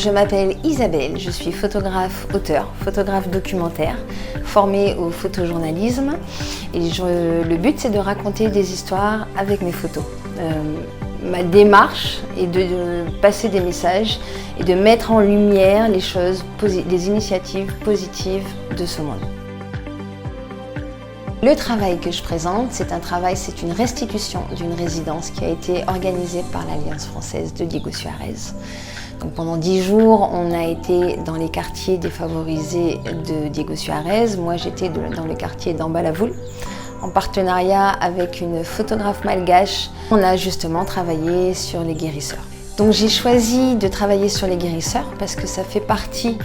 Je m'appelle Isabelle, je suis photographe-auteur, photographe documentaire, formée au photojournalisme et le but c'est de raconter des histoires avec mes photos. Ma démarche est de passer des messages et de mettre en lumière les choses, les initiatives positives de ce monde. Le travail que je présente, c'est une restitution d'une résidence qui a été organisée par l'Alliance française de Diego Suarez. Donc pendant 10 jours, on a été dans les quartiers défavorisés de Diego Suarez. Moi, j'étais dans le quartier d'Ambalavoul, en partenariat avec une photographe malgache. On a justement travaillé sur les guérisseurs. Donc j'ai choisi de travailler sur les guérisseurs parce que ça fait partie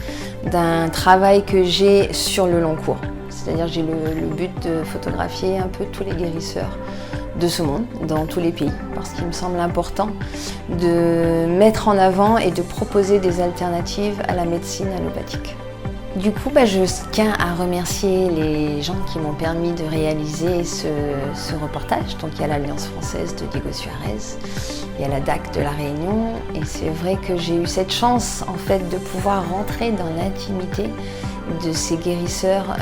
d'un travail que j'ai sur le long cours. C'est-à-dire j'ai le but de photographier un peu tous les guérisseurs de ce monde, dans tous les pays, parce qu'il me semble important de mettre en avant et de proposer des alternatives à la médecine allopathique. Du coup, je tiens à remercier les gens qui m'ont permis de réaliser ce reportage. Donc il y a l'Alliance française de Diego Suarez, il y a la DAC de La Réunion, et c'est vrai que j'ai eu cette chance en fait de pouvoir rentrer dans l'intimité de ces guérisseurs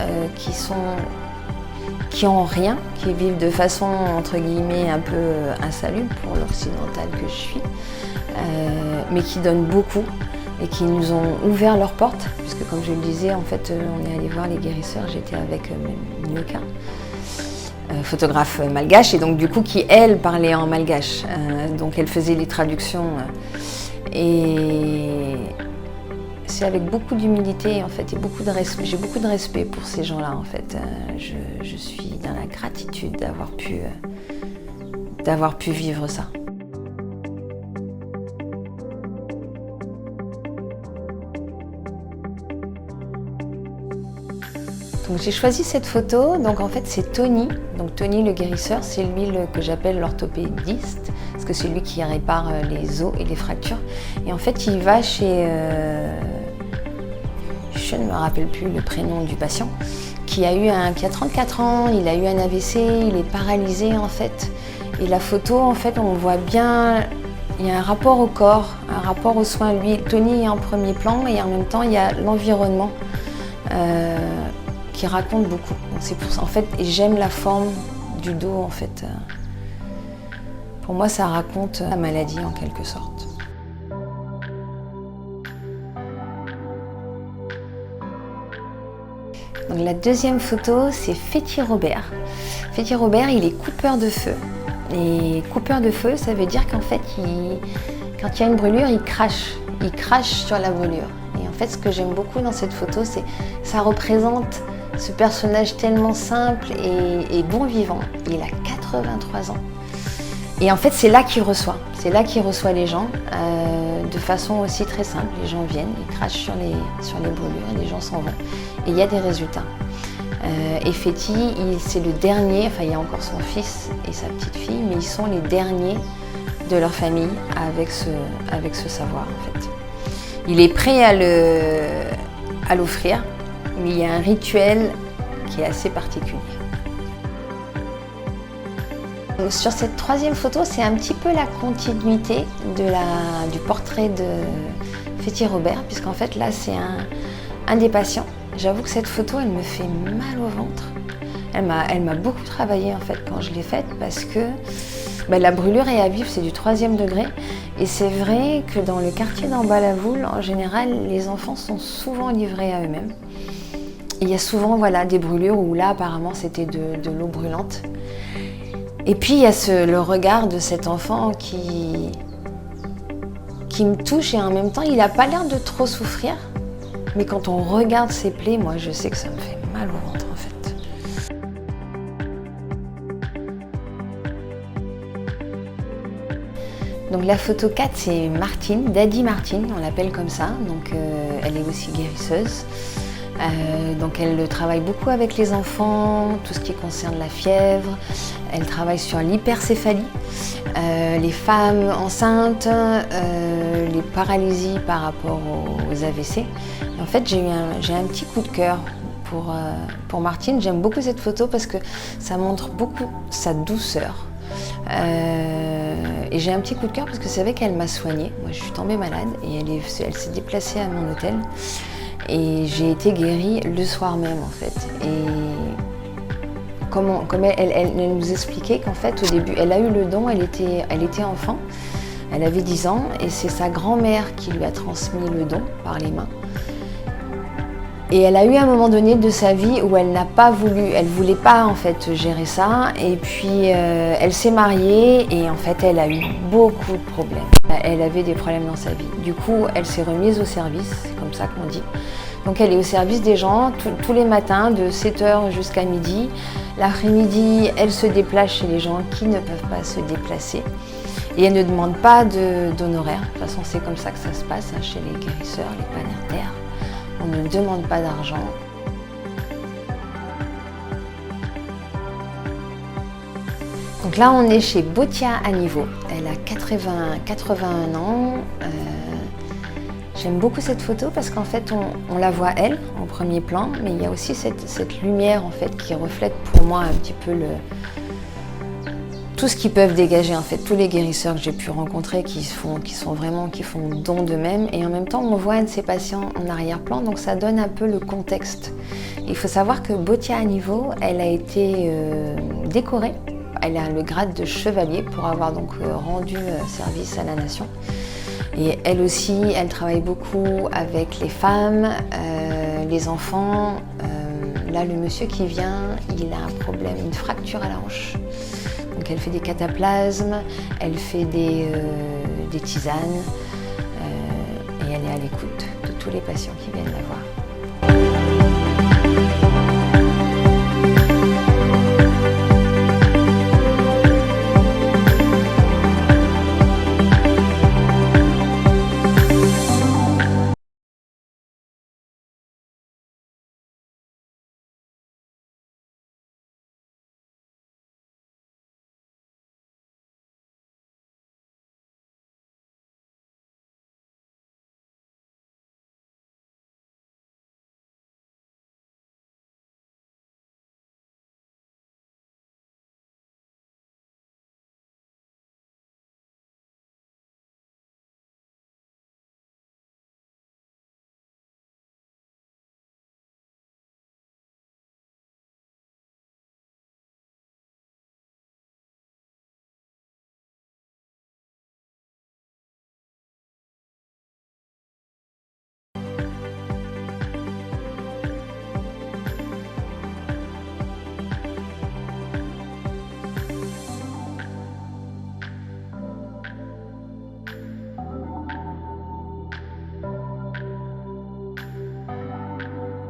qui ont rien, qui vivent de façon entre guillemets un peu insalubre pour l'occidental que je suis, mais qui donnent beaucoup et qui nous ont ouvert leurs portes, puisque comme je le disais, en fait, on est allé voir les guérisseurs, j'étais avec Nyoka, photographe malgache, et donc du coup qui elle parlait en malgache, donc elle faisait les traductions et c'est avec beaucoup d'humilité en fait et beaucoup de respect. J'ai beaucoup de respect pour ces gens-là en fait. Je suis dans la gratitude d'avoir pu vivre ça. Donc j'ai choisi cette photo. Donc en fait c'est Tony. Donc Tony le guérisseur, c'est lui que j'appelle l'orthopédiste, parce que c'est lui qui répare les os et les fractures. Et en fait il va chez je ne me rappelle plus le prénom du patient, qui a 34 ans, il a eu un AVC, il est paralysé en fait. Et la photo, en fait, on voit bien, il y a un rapport au corps, un rapport aux soins. Lui, Tony est en premier plan et en même temps, il y a l'environnement qui raconte beaucoup. Donc c'est pour ça, en fait, et j'aime la forme du dos, en fait. Pour moi, ça raconte la maladie en quelque sorte. Donc la deuxième photo, c'est Féti Robert. Féti Robert, il est coupeur de feu. Et coupeur de feu, ça veut dire qu'en fait, quand il y a une brûlure, il crache. Il crache sur la brûlure. Et en fait, ce que j'aime beaucoup dans cette photo, c'est que ça représente ce personnage tellement simple et bon vivant. Il a 83 ans. Et en fait, c'est là qu'il reçoit. C'est là qu'il reçoit les gens de façon aussi très simple. Les gens viennent, ils crachent sur les brûlures et les gens s'en vont. Et il y a des résultats. Et Féti, c'est le dernier, enfin il y a encore son fils et sa petite fille, mais ils sont les derniers de leur famille avec ce savoir en fait. Il est prêt à l'offrir, mais il y a un rituel qui est assez particulier. Sur cette troisième photo, c'est un petit peu la continuité du portrait de Féti Robert, puisqu'en fait là c'est un des patients. J'avoue que cette photo, elle me fait mal au ventre. Elle m'a beaucoup travaillé en fait quand je l'ai faite, parce que la brûlure est à vif, c'est du 3e degré. Et c'est vrai que dans le quartier d'Ambalavoul, en général, les enfants sont souvent livrés à eux-mêmes. Et il y a souvent des brûlures où là apparemment c'était de l'eau brûlante. Et puis il y a le regard de cet enfant qui me touche, et en même temps il n'a pas l'air de trop souffrir. Mais quand on regarde ses plaies, moi je sais que ça me fait mal au ventre en fait. Donc la photo 4, c'est Martine, Daddy Martine, on l'appelle comme ça. Donc elle est aussi guérisseuse. Donc elle travaille beaucoup avec les enfants, tout ce qui concerne la fièvre. Elle travaille sur l'hypercéphalie, les femmes enceintes, les paralysies par rapport aux AVC. En fait, j'ai un petit coup de cœur pour Martine. J'aime beaucoup cette photo parce que ça montre beaucoup sa douceur. Et j'ai un petit coup de cœur parce que c'est vrai qu'elle m'a soignée. Moi, je suis tombée malade et elle s'est déplacée à mon hôtel. Et j'ai été guérie le soir même, en fait. Et comme elle nous expliquait qu'en fait, au début, elle a eu le don, elle était enfant. Elle avait 10 ans et c'est sa grand-mère qui lui a transmis le don par les mains. Et elle a eu un moment donné de sa vie où elle n'a pas voulu, elle voulait pas en fait gérer ça. Et puis elle s'est mariée et en fait elle a eu beaucoup de problèmes. Elle avait des problèmes dans sa vie. Du coup, elle s'est remise au service, c'est comme ça qu'on dit. Donc elle est au service des gens tous les matins de 7h jusqu'à midi. L'après-midi, elle se déplace chez les gens qui ne peuvent pas se déplacer. Et elle ne demande pas d'honoraires. De toute façon, c'est comme ça que ça se passe chez les guérisseurs, les panertaires. On ne demande pas d'argent. Donc là, on est chez Botia à Niveau. Elle a 81 ans. J'aime beaucoup cette photo parce qu'en fait, on la voit elle en premier plan, mais il y a aussi cette lumière en fait qui reflète pour moi un petit peu tout ce qu'ils peuvent dégager, en fait, tous les guérisseurs que j'ai pu rencontrer qui font don d'eux-mêmes. Et en même temps, on voit un de ces patients en arrière-plan, donc ça donne un peu le contexte. Il faut savoir que Botia à Niveau, elle a été décorée. Elle a le grade de chevalier pour avoir donc rendu service à la nation. Et elle aussi, elle travaille beaucoup avec les femmes, les enfants. Là, le monsieur qui vient, il a un problème, une fracture à la hanche. Donc elle fait des cataplasmes, elle fait des tisanes et elle est à l'écoute de tous les patients qui viennent la voir.